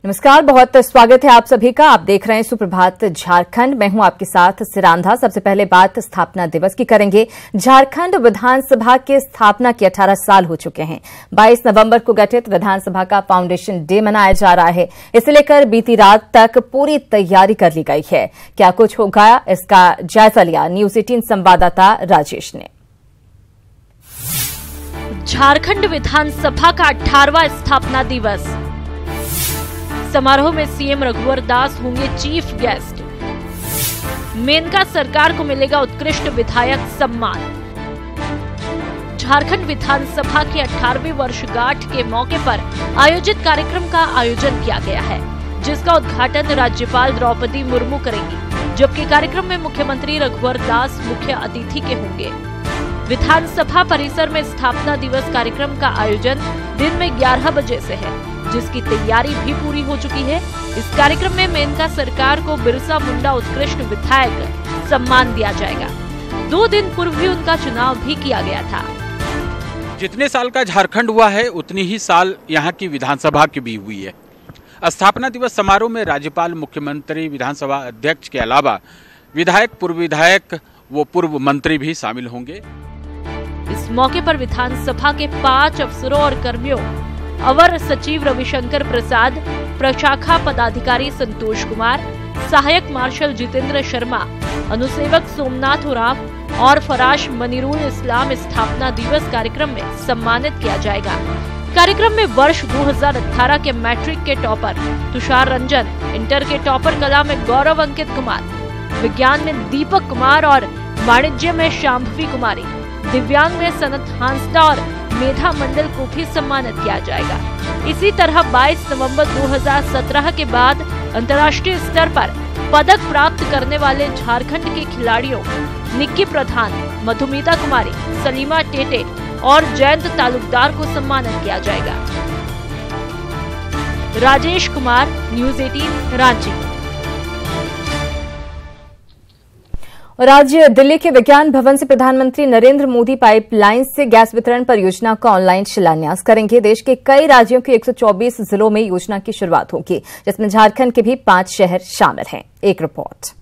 नमस्कार, बहुत स्वागत है आप सभी का। आप देख रहे हैं सुप्रभात झारखंड। मैं हूं आपके साथ सिरांधा। सबसे पहले बात स्थापना दिवस की करेंगे। झारखंड विधानसभा के स्थापना के 18 साल हो चुके हैं। 22 नवंबर को गठित विधानसभा का फाउंडेशन डे मनाया जा रहा है। इसे लेकर बीती रात तक पूरी तैयारी कर ली गई है। क्या कुछ होगा, इसका जायजा लिया न्यूज 18 संवाददाता राजेश ने। झारखंड विधानसभा का 18वां स्थापना दिवस। समारोह में सीएम रघुवर दास होंगे चीफ गेस्ट। मेनका सरकार को मिलेगा उत्कृष्ट विधायक सम्मान। झारखंड विधानसभा की 18वीं वर्षगांठ के मौके पर आयोजित कार्यक्रम का आयोजन किया गया है, जिसका उद्घाटन राज्यपाल द्रौपदी मुर्मू करेंगी, जबकि कार्यक्रम में मुख्यमंत्री रघुवर दास मुख्य अतिथि के होंगे। विधानसभा परिसर में स्थापना दिवस कार्यक्रम का आयोजन दिन में 11 बजे से है, जिसकी तैयारी भी पूरी हो चुकी है। इस कार्यक्रम में मेनका सरकार को बिरसा मुंडा उत्कृष्ट विधायक सम्मान दिया जाएगा। 2 दिन पूर्व भी उनका चुनाव भी किया गया था। जितने साल का झारखंड हुआ है, उतनी ही साल यहाँ की विधानसभा की भी हुई है। स्थापना दिवस समारोह में राज्यपाल, मुख्यमंत्री, विधानसभा अध्यक्ष के अलावा विधायक, पूर्व विधायक व पूर्व मंत्री भी शामिल होंगे। इस मौके पर विधानसभा के 5 अफसरों और कर्मियों, अवर सचिव रविशंकर प्रसाद, प्रशाखा पदाधिकारी संतोष कुमार, सहायक मार्शल जितेंद्र शर्मा, अनुसेवक सोमनाथ उरांव और फराश मनीरुल इस्लाम स्थापना दिवस कार्यक्रम में सम्मानित किया जाएगा। कार्यक्रम में वर्ष 2018 के मैट्रिक के टॉपर तुषार रंजन, इंटर के टॉपर कला में गौरव अंकित कुमार, विज्ञान में दीपक कुमार और वाणिज्य में शांभवी कुमारी, दिव्यांग में सनत हांसदा और मेधा मंडल को भी सम्मानित किया जाएगा। इसी तरह 22 नवंबर 2017 के बाद अंतर्राष्ट्रीय स्तर पर पदक प्राप्त करने वाले झारखंड के खिलाड़ियों निक्की प्रधान, मधुमिता कुमारी, सलीमा टेटे और जयंत तालुकदार को सम्मानित किया जाएगा। राजेश कुमार, न्यूज 18 रांची। और आज दिल्ली के विज्ञान भवन से प्रधानमंत्री नरेंद्र मोदी पाइपलाइन से गैस वितरण परियोजना का ऑनलाइन शिलान्यास करेंगे। देश के कई राज्यों के 124 जिलों में योजना की शुरुआत होगी, जिसमें झारखंड के भी 5 शहर शामिल हैं। एक रिपोर्ट।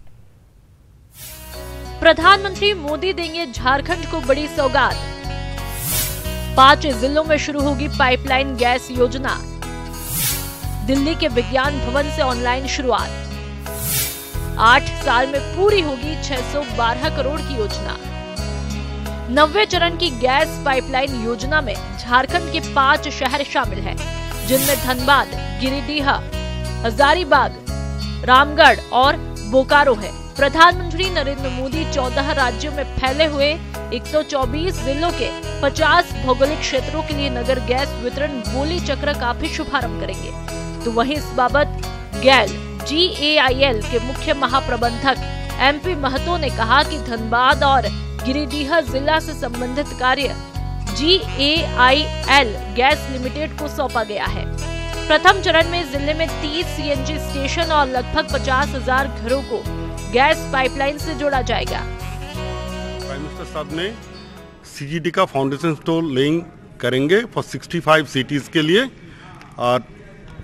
प्रधानमंत्री मोदी देंगे झारखंड को बड़ी सौगात। 5 जिलों में शुरू होगी पाइपलाइन गैस योजना। दिल्ली के विज्ञान भवन से ऑनलाइन शुरुआत। 8 साल में पूरी होगी 612 करोड़ की योजना। 90वें चरण की गैस पाइपलाइन योजना में झारखंड के 5 शहर शामिल हैं, जिनमें धनबाद, गिरिडीह, हजारीबाग, रामगढ़ और बोकारो है। प्रधानमंत्री नरेंद्र मोदी 14 राज्यों में फैले हुए 124 जिलों के 50 भौगोलिक क्षेत्रों के लिए नगर गैस वितरण बोली चक्र का भी शुभारंभ करेंगे। तो वहीं इस बाबत गैल GAIL के मुख्य महाप्रबंधक MP महतो ने कहा कि धनबाद और गिरिडीह जिला से संबंधित कार्य GAIL गैस लिमिटेड को सौंपा गया है। प्रथम चरण में जिले में 30 CNG स्टेशन और लगभग 50,000 घरों को गैस पाइपलाइन से जोड़ा जाएगा। प्राइम मिनिस्टर साहब ने CGD का फाउंडेशन स्टोन लेइंग करेंगे फॉर 65 सिटीज के लिए, और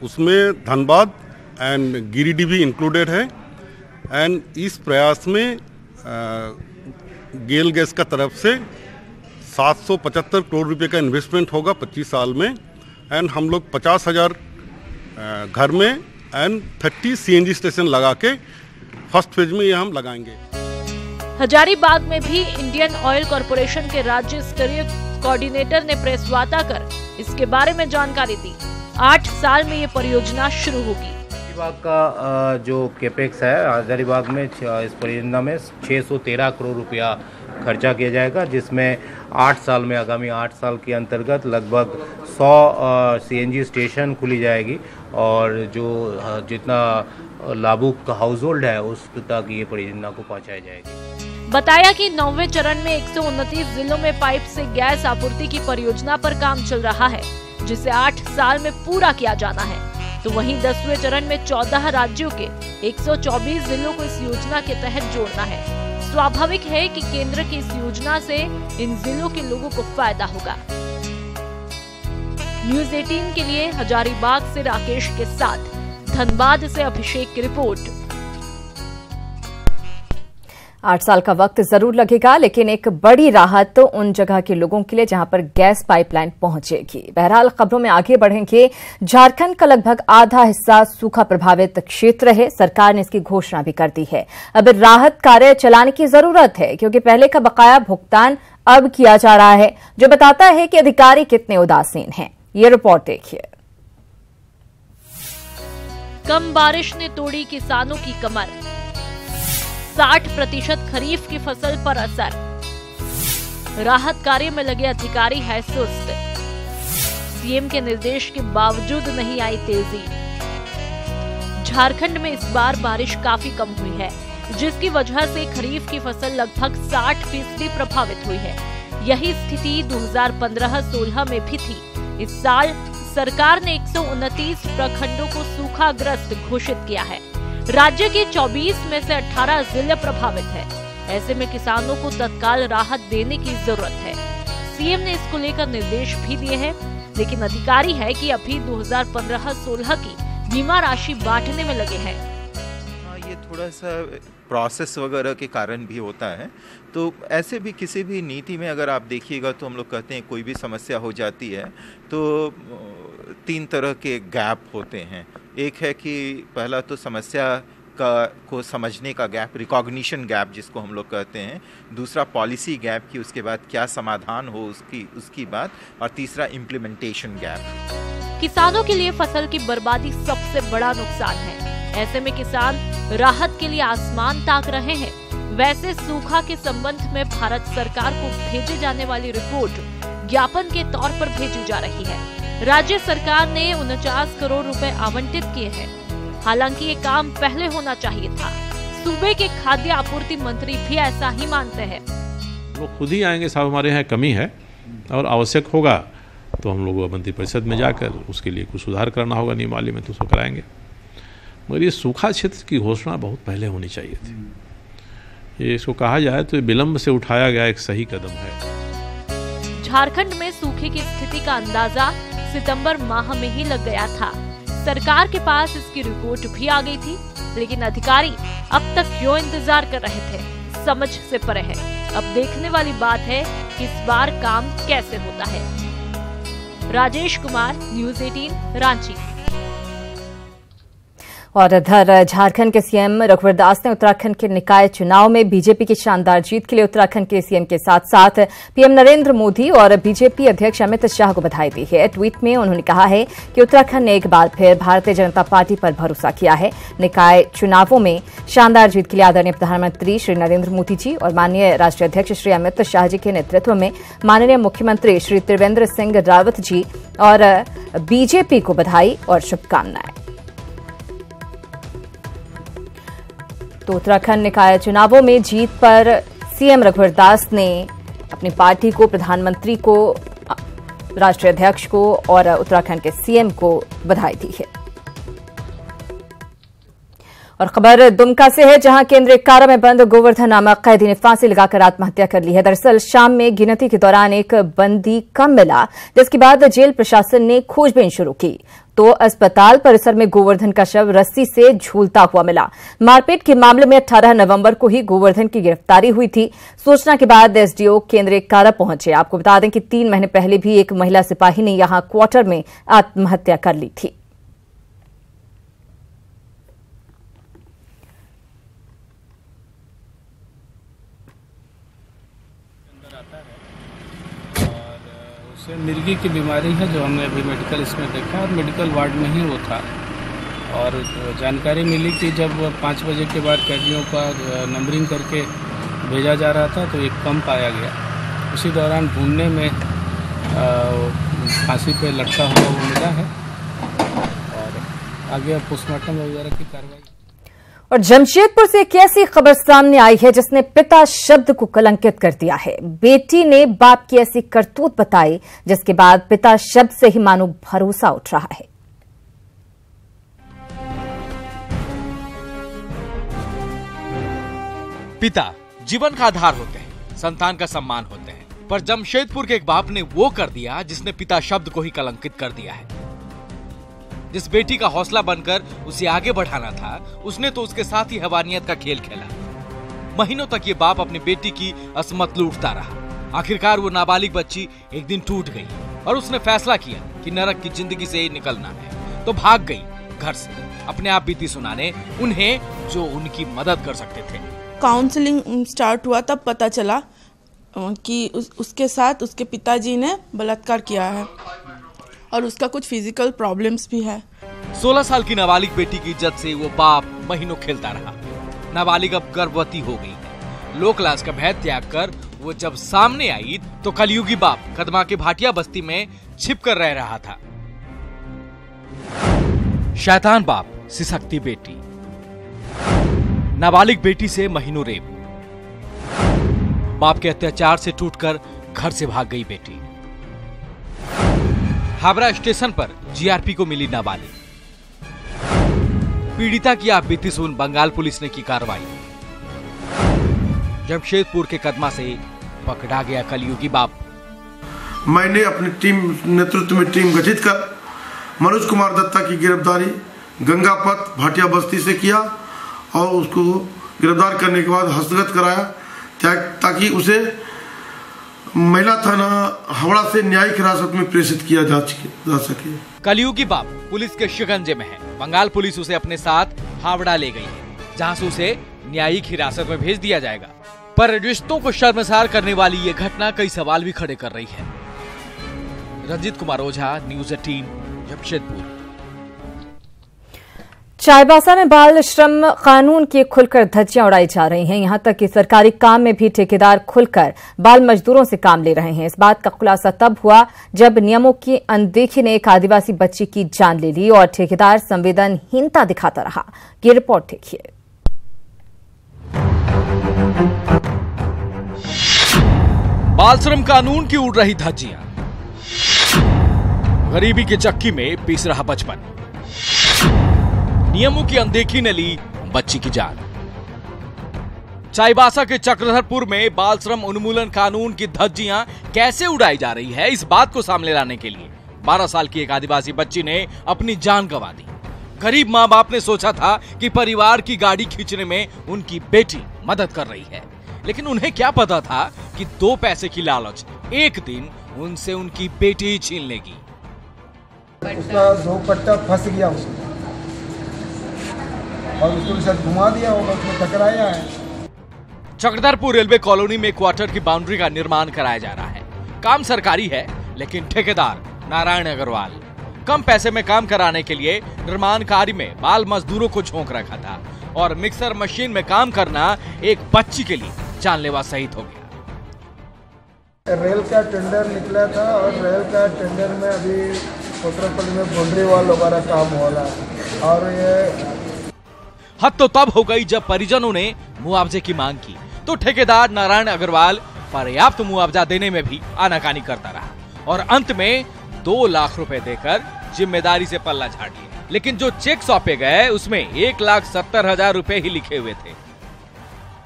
उसमें धनबाद एंड गिरिडीह भी इंक्लूडेड है। एंड इस प्रयास में गेल गैस का तरफ से 775 करोड़ रुपए का इन्वेस्टमेंट होगा 25 साल में। एंड हम लोग 50,000 घर में एंड 30 CNG स्टेशन लगा के फर्स्ट फेज में ये हम लगाएंगे। हजारीबाग में भी इंडियन ऑयल कॉरपोरेशन के राज्य स्तरीय कोऑर्डिनेटर ने प्रेस वार्ता कर इसके बारे में जानकारी दी। 8 साल में ये परियोजना शुरू होगी। हजारीबाग का जो कैपेक्स है, हजारीबाग में इस परियोजना में 613 करोड़ रुपया खर्चा किया जाएगा, जिसमें 8 साल में, आगामी 8 साल के अंतर्गत लगभग 100 CNG स्टेशन खुली जाएगी और जो जितना लाभुक हाउस होल्ड है उस तक ये परियोजना को पहुंचाई जाएगी। बताया कि 9वें चरण में 129 जिलों में पाइप से गैस आपूर्ति की परियोजना पर काम चल रहा है, जिसे 8 साल में पूरा किया जाना है। तो वहीं 10वें चरण में 14 राज्यों के 124 जिलों को इस योजना के तहत जोड़ना है। स्वाभाविक है कि केंद्र की इस योजना से इन जिलों के लोगों को फायदा होगा। न्यूज 18 के लिए हजारीबाग से राकेश के साथ धनबाद से अभिषेक की रिपोर्ट। 8 साल का वक्त जरूर लगेगा, लेकिन एक बड़ी राहत तो उन जगह के लोगों के लिए जहां पर गैस पाइपलाइन पहुंचेगी। बहरहाल खबरों में आगे बढ़ेंगे। झारखंड का लगभग आधा हिस्सा सूखा प्रभावित क्षेत्र है। सरकार ने इसकी घोषणा भी कर दी है। अब राहत कार्य चलाने की जरूरत है, क्योंकि पहले का बकाया भुगतान अब किया जा रहा है, जो बताता है कि अधिकारी कितने उदासीन हैं। ये रिपोर्ट देखिए। कम बारिश ने तोड़ी किसानों की कमर, 60% खरीफ की फसल पर असर। राहत कार्य में लगे अधिकारी है सुस्त। सीएम के निर्देश के बावजूद नहीं आई तेजी। झारखंड में इस बार बारिश काफी कम हुई है, जिसकी वजह से खरीफ की फसल लगभग 60% प्रभावित हुई है। यही स्थिति 2015-16 में भी थी। इस साल सरकार ने 129 प्रखंडों को सूखाग्रस्त घोषित किया है। राज्य के 24 में से 18 जिले प्रभावित है। ऐसे में किसानों को तत्काल राहत देने की जरूरत है। सीएम ने इसको लेकर निर्देश भी दिए हैं, लेकिन अधिकारी है कि अभी 2015-16 की बीमा राशि बांटने में लगे हैं। ये थोड़ा सा प्रोसेस वगैरह के कारण भी होता है। तो ऐसे भी किसी भी नीति में अगर आप देखिएगा तो हम लोग कहते हैं कोई भी समस्या हो जाती है तो 3 तरह के गैप होते हैं। एक है कि पहला तो समस्या को समझने का गैप, रिकॉग्निशन गैप जिसको हम लोग कहते हैं। दूसरा पॉलिसी गैप की उसके बाद क्या समाधान हो उसकी बात। और तीसरा इम्प्लीमेंटेशन गैप। किसानों के लिए फसल की बर्बादी सबसे बड़ा नुकसान है। ऐसे में किसान राहत के लिए आसमान ताक रहे हैं। वैसे सूखा के संबंध में भारत सरकार को भेजे जाने वाली रिपोर्ट ज्ञापन के तौर पर भेजी जा रही है। राज्य सरकार ने 49 करोड़ रुपए आवंटित किए हैं। हालांकि ये काम पहले होना चाहिए था। सूबे के खाद्य आपूर्ति मंत्री भी ऐसा ही मानते हैं। लोग खुद ही आएंगे, साहब हमारे यहाँ कमी है और आवश्यक होगा तो हम लोग मंत्री परिषद में जाकर उसके लिए कुछ सुधार करना होगा नियमावली में, तो उसको कराएंगे। मगर ये सूखा क्षेत्र की घोषणा बहुत पहले होनी चाहिए थी। ये इसको कहा जाए तो विलंब से उठाया गया एक सही कदम है। झारखंड में सूखे की स्थिति का अंदाजा सितंबर माह में ही लग गया था। सरकार के पास इसकी रिपोर्ट भी आ गई थी, लेकिन अधिकारी अब तक क्यों इंतजार कर रहे थे, समझ से परे है। अब देखने वाली बात है कि इस बार काम कैसे होता है। राजेश कुमार, न्यूज़ 18, रांची। और इधर झारखंड के सीएम रघुवर दास ने उत्तराखंड के निकाय चुनाव में बीजेपी की शानदार जीत के लिए उत्तराखंड के सीएम के साथ साथ पीएम नरेंद्र मोदी और बीजेपी अध्यक्ष अमित शाह को बधाई दी है। ट्वीट में उन्होंने कहा है कि उत्तराखंड ने एक बार फिर भारतीय जनता पार्टी पर भरोसा किया है। निकाय चुनावों में शानदार जीत के लिए आदरणीय प्रधानमंत्री श्री नरेंद्र मोदी जी और माननीय राष्ट्रीय अध्यक्ष श्री अमित शाह जी के नेतृत्व में माननीय मुख्यमंत्री श्री त्रिवेंद्र सिंह रावत जी और बीजेपी को बधाई और शुभकामनाएं। तो उत्तराखंड निकाय चुनावों में जीत पर सीएम रघुवर दास ने अपनी पार्टी को, प्रधानमंत्री को, राष्ट्रीय अध्यक्ष को और उत्तराखंड के सीएम को बधाई दी है। और खबर दुमका से है, जहां केंद्रीय कारा में बंद गोवर्धन नामक कैदी ने फांसी लगाकर आत्महत्या कर ली है। दरअसल शाम में गिनती के दौरान एक बंदी कम मिला, जिसके बाद जेल प्रशासन ने खोजबीन शुरू की तो अस्पताल परिसर में गोवर्धन का शव रस्सी से झूलता हुआ मिला। मारपीट के मामले में 18 नवंबर को ही गोवर्धन की गिरफ्तारी हुई थी। सूचना के बाद एसडीओ केंद्रीय कारा पहुंचे। आपको बता दें कि 3 महीने पहले भी एक महिला सिपाही ने यहां क्वार्टर में आत्महत्या कर ली थी। मिर्गी की बीमारी है जो हमने अभी मेडिकल इसमें देखा और मेडिकल वार्ड में ही वो था। और जानकारी मिली कि जब 5 बजे के बाद कैदियों का नंबरिंग करके भेजा जा रहा था तो एक कम पाया गया। उसी दौरान ढूंढने में फांसी पे लटका हुआ वो मिला है और आगे पोस्टमार्टम वगैरह की कार्रवाई। और जमशेदपुर से एक ऐसी खबर सामने आई है जिसने पिता शब्द को कलंकित कर दिया है। बेटी ने बाप की ऐसी करतूत बताई जिसके बाद पिता शब्द से ही मानो भरोसा उठ रहा है। पिता जीवन का आधार होते हैं, संतान का सम्मान होते हैं, पर जमशेदपुर के एक बाप ने वो कर दिया जिसने पिता शब्द को ही कलंकित कर दिया है। जिस बेटी का हौसला बनकर उसे आगे बढ़ाना था, उसने तो उसके साथ ही हैवानियत का खेल खेला। महीनों तक ये बाप अपनी बेटी की असमत लूटता रहा। आखिरकार वो नाबालिग बच्ची एक दिन टूट गई और उसने फैसला किया कि नरक की जिंदगी से ही निकलना है, तो भाग गई घर से, अपने आप बीती सुनाने उन्हें जो उनकी मदद कर सकते थे। काउंसलिंग स्टार्ट हुआ तब पता चला कि उसके साथ उसके पिताजी ने बलात्कार किया है और उसका कुछ फिजिकल प्रॉब्लम्स भी है। 16 साल की नाबालिग बेटी की इज्जत से वो बाप महीनों खेलता रहा। नाबालिग अब गर्भवती हो गई है। लोक लाज का भय त्याग कर वो जब सामने आई तो कलयुगी बाप कदमा के भाटिया बस्ती में छिप कर रह रहा था। शैतान बाप सिसकती बेटी, नाबालिग बेटी से महीनों रेप, बाप के अत्याचार से टूटकर घर से भाग गई बेटी। हावड़ा स्टेशन पर जीआरपी को मिली नाबालिग। पीड़िता की आप बीती सुन बंगाल पुलिस ने की कार्रवाई। जमशेदपुर के कदमा से पकड़ा गया कलयुगी बाप। मैंने अपनी टीम नेतृत्व में टीम गठित कर मनोज कुमार दत्ता की गिरफ्तारी गंगापथ भाटिया बस्ती से किया और उसको गिरफ्तार करने के बाद हस्तगत कराया ताकि उसे महिला थाना हावड़ा से न्यायिक हिरासत में प्रेषित किया जा सके। कलयुगी बाप पुलिस के शिकंजे में है। बंगाल पुलिस उसे अपने साथ हावड़ा ले गई है, जहां से उसे न्यायिक हिरासत में भेज दिया जाएगा। पर रिश्तों को शर्मसार करने वाली ये घटना कई सवाल भी खड़े कर रही है। रंजीत कुमार ओझा, न्यूज़ 18, जमशेदपुर। चाईबासा में बाल श्रम कानून की खुलकर धज्जियां उड़ाई जा रही हैं। यहां तक कि सरकारी काम में भी ठेकेदार खुलकर बाल मजदूरों से काम ले रहे हैं। इस बात का खुलासा तब हुआ जब नियमों की अनदेखी ने एक आदिवासी बच्ची की जान ले ली और ठेकेदार संवेदनहीनता दिखाता रहा। ये रिपोर्ट देखिए। बाल श्रम कानून की उड़ रही धज्जियां, गरीबी के चक्की में पीस रहा बचपन, नियमों की अनदेखी ने ली बच्ची की जान। चाईबासा के चक्रधरपुर में बाल श्रम उन्मूलन कानून की धज्जियां कैसे उड़ाई जा रही है, इस बात को सामने लाने के लिए 12 साल की एक आदिवासी बच्ची ने अपनी जान गंवा दी। गरीब माँ बाप ने सोचा था कि परिवार की गाड़ी खींचने में उनकी बेटी मदद कर रही है, लेकिन उन्हें क्या पता था कि 2 पैसे की लालच एक दिन उनसे उनकी बेटी ही छीन लेगी। उसका 2 पट्टा फंस गया उसमें और उसको साथ घुमा दिया होगा, उसमें टकराया है। चक्रधरपुर रेलवे कॉलोनी में क्वार्टर की बाउंड्री का निर्माण कराया जा रहा है। काम सरकारी है, लेकिन ठेकेदार नारायण अग्रवाल कम पैसे में काम कराने के लिए निर्माण कार्य में बाल मजदूरों को झोंक रखा था और मिक्सर मशीन में काम करना एक बच्ची के लिए जानलेवा साबित हो गया। रेल का टेंडर निकला था और रेल का टेंडर में अभी उत्तराखंड में बाउंड्री वॉल वगैरह काम हो रहा है और ये हद तो तब हो गई जब परिजनों ने मुआवजे की मांग की तो ठेकेदार नारायण अग्रवाल पर्याप्त मुआवजा देने में भी आनाकानी करता रहा और अंत में 2 लाख रुपए देकर जिम्मेदारी से पल्ला झाड़ लिया। लेकिन जो चेक सौंपे गए उसमें 1,70,000 रुपए ही लिखे हुए थे।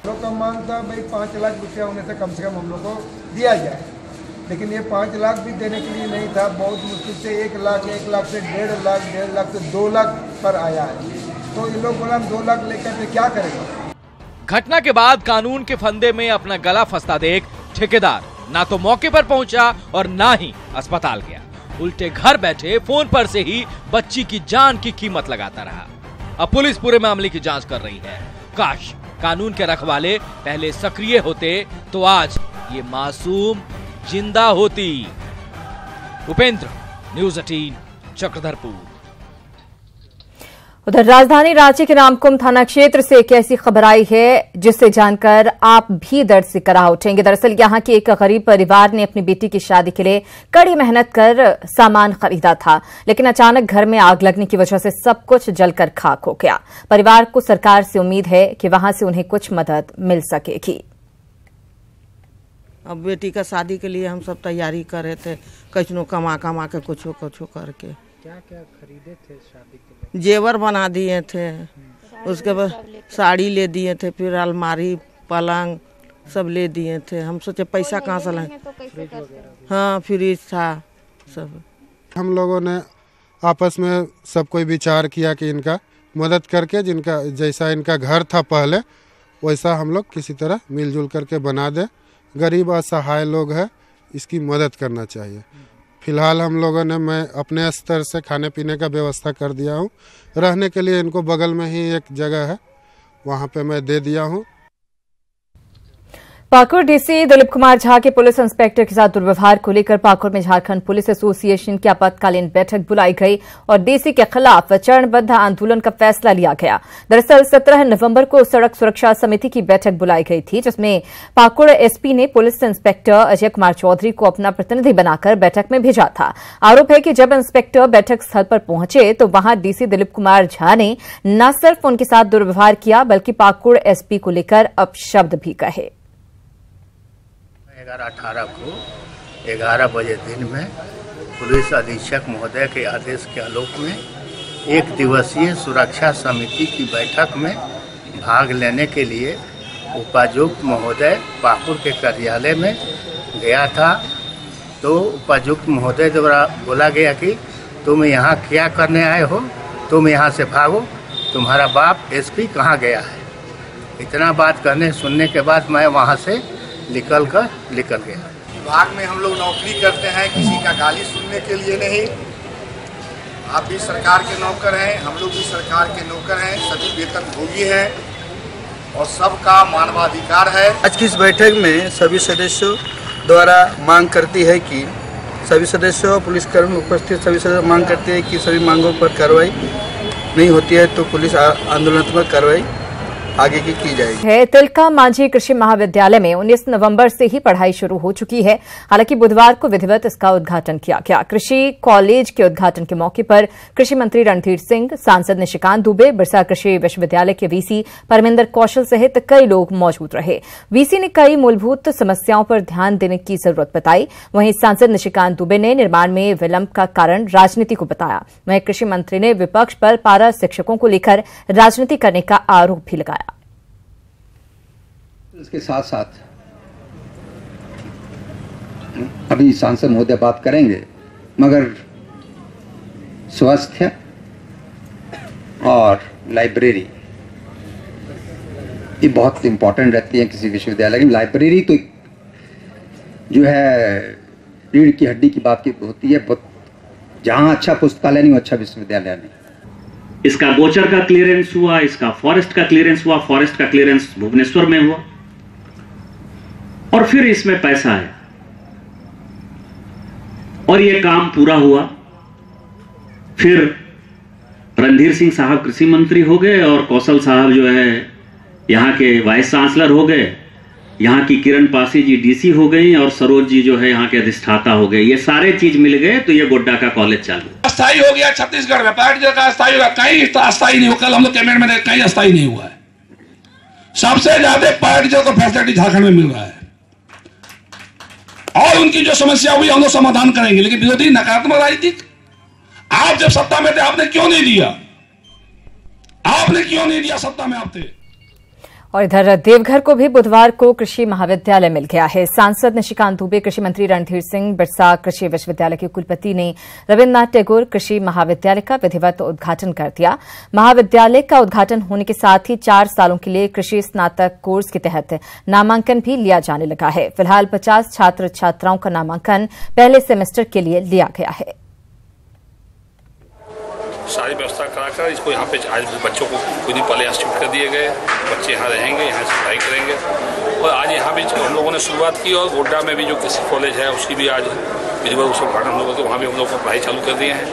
लोग का मांग था भाई 5 लाख रुपया होने से कम हम लोग को दिया जाए, लेकिन ये 5 लाख भी देने के लिए नहीं था। बहुत मुश्किल से 1 लाख से 1.5 लाख से 2 लाख पर आया है। तो ये लोग बोला हम 2 लाख लेकर के क्या करेंगे। घटना के बाद कानून के फंदे में अपना गला फंसता देख ठेकेदार ना तो मौके पर पहुंचा और ना ही अस्पताल गया, उल्टे घर बैठे फोन पर से ही बच्ची की जान की कीमत लगाता रहा। अब पुलिस पूरे मामले की जांच कर रही है। काश कानून के रखवाले पहले सक्रिय होते तो आज ये मासूम जिंदा होती। उपेंद्र, न्यूज़ 18, चक्रधरपुर। उधर राजधानी रांची के रामकुम थाना क्षेत्र से एक ऐसी खबर आई है जिसे जानकर आप भी दर्द से कराह उठेंगे। दरअसल यहां के एक गरीब परिवार ने अपनी बेटी की शादी के लिए कड़ी मेहनत कर सामान खरीदा था, लेकिन अचानक घर में आग लगने की वजह से सब कुछ जलकर खाक हो गया। परिवार को सरकार से उम्मीद है कि वहां से उन्हें कुछ मदद मिल सकेगी। अब बेटी का शादी के लिए हम सब तैयारी कर रहे थे, कचनों कमा के कुछ करके। क्या खरीदे थे शादी के लिए? जेवर बना दिए थे, उसके बाद साड़ी ले दिए थे, फिर अलमारी पलंग सब ले दिए थे। हम सोचे पैसा कहाँ से लाएं। हाँ, फ्रिज था सब। हम लोगों ने आपस में सब कोई विचार किया कि इनका मदद करके जिनका जैसा इनका घर था पहले वैसा हम लोग किसी तरह मिलजुल करके बना दें। गरीब असहाय लोग हैं, इसकी मदद करना चाहिए। फिलहाल हम लोगों ने मैं अपने स्तर से खाने पीने का व्यवस्था कर दिया हूँ। रहने के लिए इनको बगल में ही एक जगह है, वहाँ पे मैं दे दिया हूँ। पाकुड़ डीसी दिलीप कुमार झा के पुलिस इंस्पेक्टर के साथ दुर्व्यवहार को लेकर पाकुड़ में झारखंड पुलिस एसोसिएशन की आपातकालीन बैठक बुलाई गई और डीसी के खिलाफ चरणबद्ध आंदोलन का फैसला लिया गया। दरअसल 17 नवंबर को सड़क सुरक्षा समिति की बैठक बुलाई गई थी, जिसमें पाकुड़ एसपी ने पुलिस इंस्पेक्टर अजय कुमार चौधरी को अपना प्रतिनिधि बनाकर बैठक में भेजा था। आरोप है कि जब इंस्पेक्टर बैठक स्थल पर पहुंचे तो वहां डीसी दिलीप कुमार झा ने न सिर्फ उनके साथ दुर्व्यवहार किया बल्कि पाकुड़ एसपी को लेकर अपशब्द भी कहे। 11/18 को 11 बजे दिन में पुलिस अधीक्षक महोदय के आदेश के आलोक में एक दिवसीय सुरक्षा समिति की बैठक में भाग लेने के लिए उपायुक्त महोदय पाकुड़ के कार्यालय में गया था। तो उपायुक्त महोदय द्वारा बोला गया कि तुम यहाँ क्या करने आए हो, तुम यहाँ से भागो, तुम्हारा बाप एसपी कहाँ गया है। इतना बात करने सुनने के बाद मैं वहाँ से निकल गया। विभाग में हम लोग नौकरी करते हैं, किसी का गाली सुनने के लिए नहीं। आप भी सरकार के नौकर हैं, हम लोग भी सरकार के नौकर हैं, सभी वेतनभोगी हैं और सबका मानवाधिकार है। आज की इस बैठक में सभी सदस्यों द्वारा मांग करती है कि सभी सदस्यों पुलिसकर्मी उपस्थित सभी सदस्य मांग करते हैं कि सभी मांगों पर कार्रवाई नहीं होती है तो पुलिस आंदोलनात्मक कार्रवाई आगे की जाएगी। तिलका मांझी कृषि महाविद्यालय में 19 नवंबर से ही पढ़ाई शुरू हो चुकी है। हालांकि बुधवार को विधिवत इसका उद्घाटन किया गया। कृषि कॉलेज के उद्घाटन के मौके पर कृषि मंत्री रणधीर सिंह, सांसद निशिकांत दुबे, बिरसा कृषि विश्वविद्यालय के वीसी परमिंदर कौशल सहित कई लोग मौजूद रहे। वीसी ने कई मूलभूत समस्याओं पर ध्यान देने की जरूरत बताई। वहीं सांसद निशिकांत दुबे ने निर्माण में विलंब का कारण राजनीति को बताया। वहीं कृषि मंत्री ने विपक्ष पर पारा शिक्षकों को लेकर राजनीति करने का आरोप भी लगाया। इसके साथ साथ अभी सांसद महोदय बात करेंगे, मगर स्वास्थ्य और लाइब्रेरी ये बहुत इंपॉर्टेंट रहती है किसी विश्वविद्यालय की। लाइब्रेरी तो जो है रीढ़ की हड्डी की बात की होती है। जहां अच्छा पुस्तकालय नहीं, अच्छा विश्वविद्यालय नहीं। इसका गोचर का क्लियरेंस हुआ, इसका फॉरेस्ट का क्लियरेंस हुआ। फॉरेस्ट का क्लियरेंस भुवनेश्वर में हुआ और फिर इसमें पैसा आया और ये काम पूरा हुआ। फिर रणधीर सिंह साहब कृषि मंत्री हो गए और कौशल साहब जो है यहाँ के वाइस चांसलर हो गए। यहाँ की किरण पासी जी डीसी हो गई और सरोज जी जो है यहाँ के अधिष्ठाता हो गए। ये सारे चीज मिल गए तो ये गोड्डा का कॉलेज चालू अस्थायी हो गया। छत्तीसगढ़ में पैट का अस्थायी होगा, कहीं अस्थायी नहीं हुआ। कल हम लोग कैबिनेट में देखे, कहीं अस्थायी नहीं हुआ है। सबसे ज्यादा पैट को फैसिलिटी झारखंड में मिल रहा है और उनकी जो समस्या हुई हम लोग समाधान करेंगे। लेकिन विरोधी नकारात्मक राजनीति, आप जब सत्ता में थे आपने क्यों नहीं दिया? आपने क्यों नहीं दिया सत्ता में आप थे? और इधर देवघर को भी बुधवार को कृषि महाविद्यालय मिल गया है। सांसद निशिकांत दुबे, कृषि मंत्री रणधीर सिंह, बिरसा कृषि विश्वविद्यालय के कुलपति ने रविन्द्रनाथ टैगोर कृषि महाविद्यालय का विधिवत उद्घाटन कर दिया। महाविद्यालय का उद्घाटन होने के साथ ही 4 सालों के लिए कृषि स्नातक कोर्स के तहत नामांकन भी लिया जाने लगा है। फिलहाल 50 छात्र छात्राओं का नामांकन पहले सेमेस्टर के लिए लिया गया है। सारी व्यवस्था कराकर इसको यहाँ पे आज बच्चों को खुद ही पहले यहाँ शिफ्ट कर दिए गए। बच्चे यहाँ रहेंगे, यहाँ से पढ़ाई करेंगे। और आज यहाँ भी हम लोगों ने शुरुआत की और गोड्डा में भी जो कृषि कॉलेज है उसकी भी आज विधिवत उसका उद्घाटन हम लोगों के वहाँ भी हम लोग पढ़ाई चालू कर दिए हैं।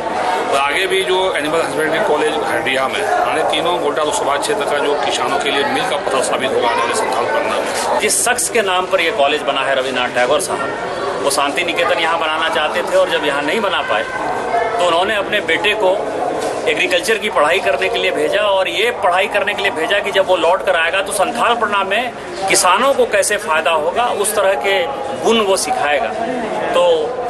और आगे भी जो एनिमल हस्बेंड्री कॉलेज हंडिया में आने तीनों गोड्डा लोकसभा क्षेत्र का जो किसानों के लिए मील का पत्थर साबित होगा आने वाले संथाल पन्ना में। जिस शख्स के नाम पर यह कॉलेज बना है रविन्द्रनाथ टैगोर साहब, वो शांति निकेतन यहाँ बनाना चाहते थे और जब यहाँ नहीं बना पाए तो उन्होंने अपने बेटे को एग्रीकल्चर की पढ़ाई करने के लिए भेजा। और ये पढ़ाई करने के लिए भेजा कि जब वो लौट कर आएगा तो संथाल पन्ना में किसानों को कैसे फायदा होगा, उस तरह के गुण वो सिखाएगा। तो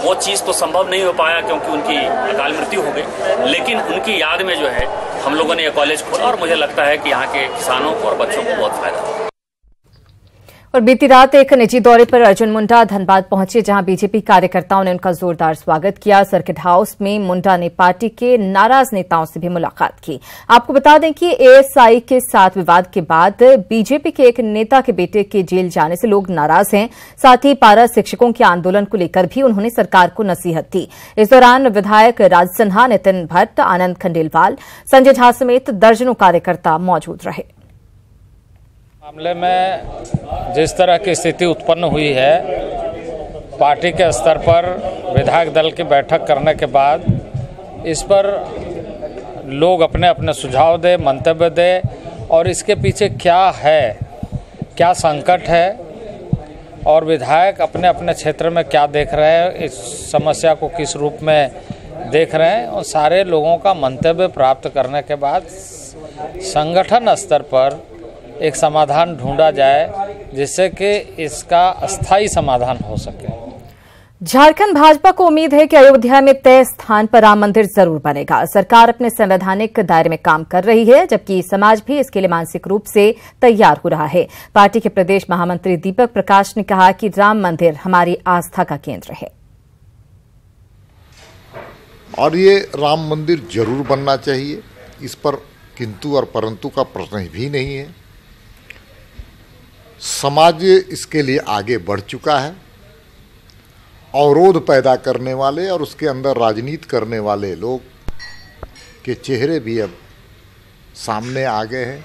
वो चीज़ तो संभव नहीं हो पाया क्योंकि उनकी अकाल मृत्यु हो गई। लेकिन उनकी याद में जो है हम लोगों ने ये कॉलेज खोला और मुझे लगता है कि यहाँ के किसानों को और बच्चों को बहुत फायदा होगा। और बीती रात एक निजी दौरे पर अर्जुन मुंडा धनबाद पहुंचे, जहां बीजेपी कार्यकर्ताओं ने उनका जोरदार स्वागत किया। सर्किट हाउस में मुंडा ने पार्टी के नाराज नेताओं से भी मुलाकात की। आपको बता दें कि एएसआई के साथ विवाद के बाद बीजेपी के एक नेता के बेटे के जेल जाने से लोग नाराज हैं। साथ ही पारा शिक्षकों के आंदोलन को लेकर भी उन्होंने सरकार को नसीहत दी। इस दौरान विधायक राज सिन्हा, नितिन भट्ट, आनंद खंडेलवाल, संजय झा समेत दर्जनों कार्यकर्ता मौजूद रहे। मामले में जिस तरह की स्थिति उत्पन्न हुई है, पार्टी के स्तर पर विधायक दल की बैठक करने के बाद इस पर लोग अपने अपने सुझाव दें, मंतव्य दें और इसके पीछे क्या है, क्या संकट है और विधायक अपने अपने क्षेत्र में क्या देख रहे हैं, इस समस्या को किस रूप में देख रहे हैं, और सारे लोगों का मंतव्य प्राप्त करने के बाद संगठन स्तर पर एक समाधान ढूंढा जाए जिससे कि इसका अस्थायी समाधान हो सके। झारखंड भाजपा को उम्मीद है कि अयोध्या में तय स्थान पर राम मंदिर जरूर बनेगा। सरकार अपने संवैधानिक दायरे में काम कर रही है, जबकि समाज भी इसके लिए मानसिक रूप से तैयार हो रहा है। पार्टी के प्रदेश महामंत्री दीपक प्रकाश ने कहा कि राम मंदिर हमारी आस्था का केंद्र है और ये राम मंदिर जरूर बनना चाहिए। इस पर किंतु और परंतु का प्रश्न भी नहीं है। समाज इसके लिए आगे बढ़ चुका है। अवरोध पैदा करने वाले और उसके अंदर राजनीति करने वाले लोग के चेहरे भी अब सामने आ गए हैं।